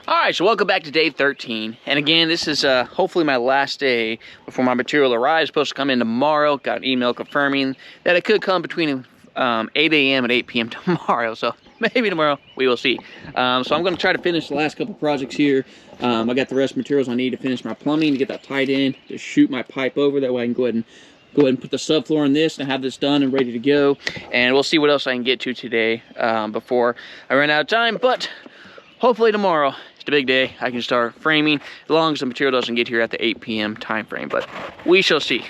Alright, so welcome back to day 13. And again, this is hopefully my last day before my material arrives. It's supposed to come in tomorrow. Got an email confirming that it could come between 8 a.m. and 8 p.m. tomorrow. So maybe tomorrow, we will see. So I'm going to try to finish the last couple projects here. I got the rest of materials I need to finish my plumbing, to get that tied in, to shoot my pipe over. That way I can go ahead and put the subfloor in this and have this done and ready to go. And we'll see what else I can get to today before I run out of time. But hopefully tomorrow, it's a big day. I can start framing as long as the material doesn't get here at the 8 p.m. time frame, but we shall see.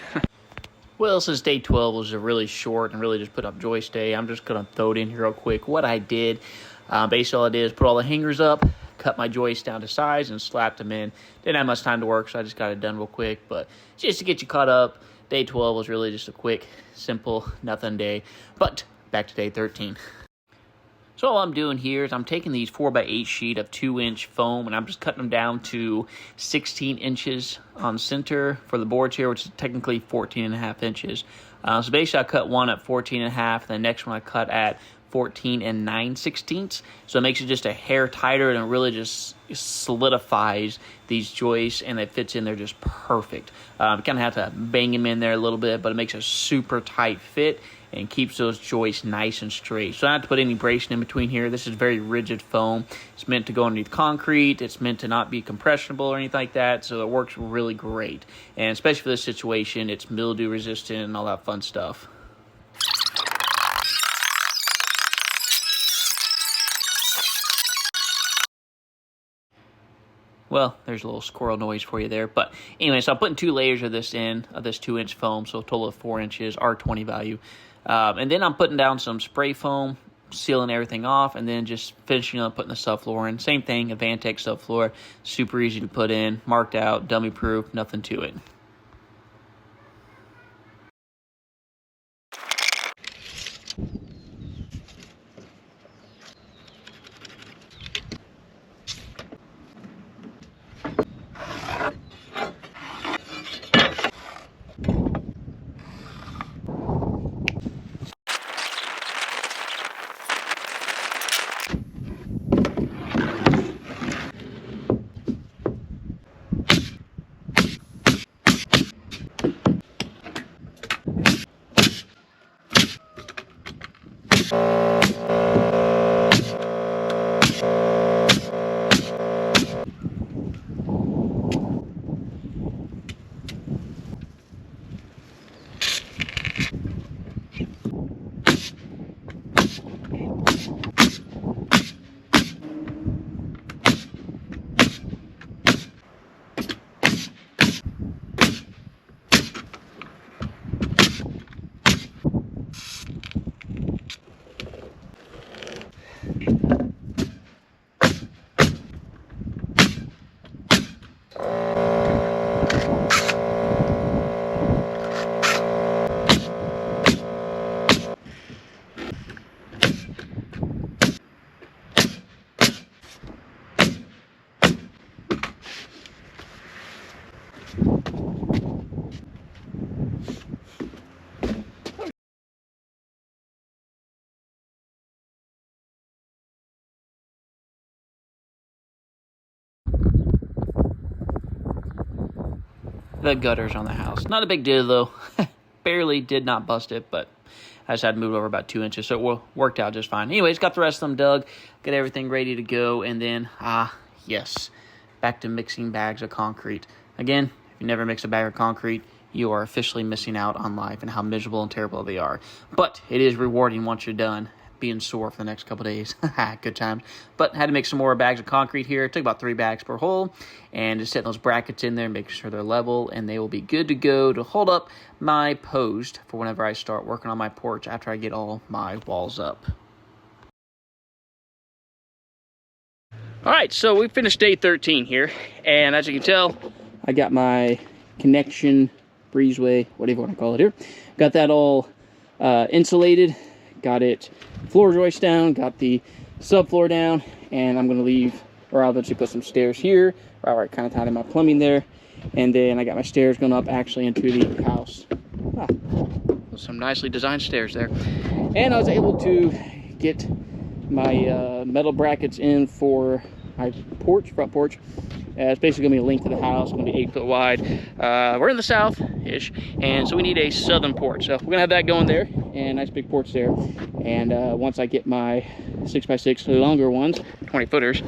Well, since day 12 was a really short and really just put up joist day, I'm just going to throw it in here real quick. What I did, basically all I did is put all the hangers up, cut my joists down to size, and slapped them in. Didn't have much time to work, so I just got it done real quick, but just to get you caught up, day 12 was really just a quick, simple, nothing day. But back to day 13. So all I'm doing here is I'm taking these 4x8 sheet of 2-inch foam and I'm just cutting them down to 16 inches on center for the boards here, which is technically 14.5 inches. So basically I cut one at 14.5, and the next one I cut at 14 9/16. So it makes it just a hair tighter, and it really just solidifies these joists, and it fits in there just perfect. You kind of have to bang them in there a little bit, but it makes a super tight fit and keeps those joists nice and straight. So I don't have to put any bracing in between here. This is very rigid foam. It's meant to go underneath concrete. It's meant to not be compressible or anything like that, so it works really great. And especially for this situation, it's mildew resistant and all that fun stuff. Well, there's a little squirrel noise for you there. But anyway, so I'm putting 2 layers of this 2-inch foam, so a total of 4 inches, R20 value. And then I'm putting down some spray foam, sealing everything off, and then just finishing up putting the subfloor in. Same thing, a Vantex subfloor, super easy to put in, marked out, dummy proof, nothing to it. The gutters on the house. Not a big deal though. Barely did not bust it, but I just had to move it over about 2 inches, so it worked out just fine. Anyways, got the rest of them dug, got everything ready to go, and then, yes, back to mixing bags of concrete. Again, if you never mix a bag of concrete, you are officially missing out on life and how miserable and terrible they are. But it is rewarding once you're done. Being sore for the next couple days. Good times. But had to make some more bags of concrete here. It took about 3 bags per hole, and just setting those brackets in there, making sure they're level, and they will be good to go to hold up my post for whenever I start working on my porch after I get all my walls up. All right, so we finished day 13 here, and as you can tell, I got my connection breezeway, whatever you want to call it here. Got that all insulated. Got it floor joist down, got the subfloor down, and I'm going to leave, or I'll eventually put some stairs here, right where I kind of tied in my plumbing there, and then I got my stairs going up actually into the house. Some nicely designed stairs there. And I was able to get my metal brackets in for my porch, front porch. It's basically gonna be a length to the house. It's gonna be 8 foot wide. We're in the south-ish, and so we need a southern porch. So we're gonna have that going there, and nice big porch there. And once I get my 6x6 longer ones, 20 footers,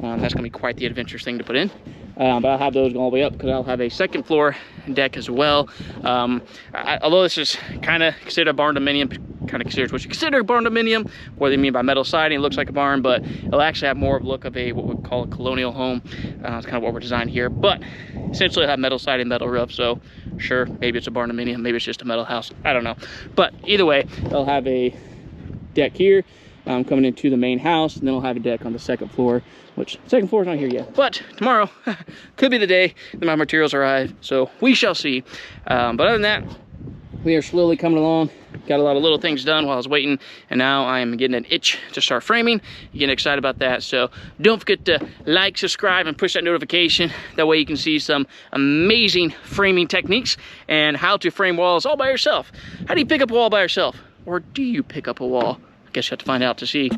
that's gonna be quite the adventurous thing to put in. But I'll have those going all the way up because I'll have a second floor deck as well. Although this is kind of considered a barn dominium, kind of considers what you consider a barn dominium, what they mean by metal siding. It looks like a barn, but it'll actually have more of a look of a what we call a colonial home. It's kind of what we're designed here, but essentially it'll have metal siding, metal roof. So sure, maybe it's a barn dominium, maybe it's just a metal house, I don't know. But either way, they'll have a deck here coming into the main house, and then I'll have a deck on the second floor, which second floor is not here yet, but tomorrow could be the day that my materials arrive, so we shall see. But other than that, we are slowly coming along. Got a lot of little things done while I was waiting, and now I am getting an itch to start framing. Getting excited about that. So don't forget to like, subscribe, and push that notification. That way you can see some amazing framing techniques and how to frame walls all by yourself. How do you pick up a wall by yourself? Or do you pick up a wall? I guess you have to find out to see.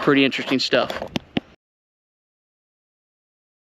Pretty interesting stuff.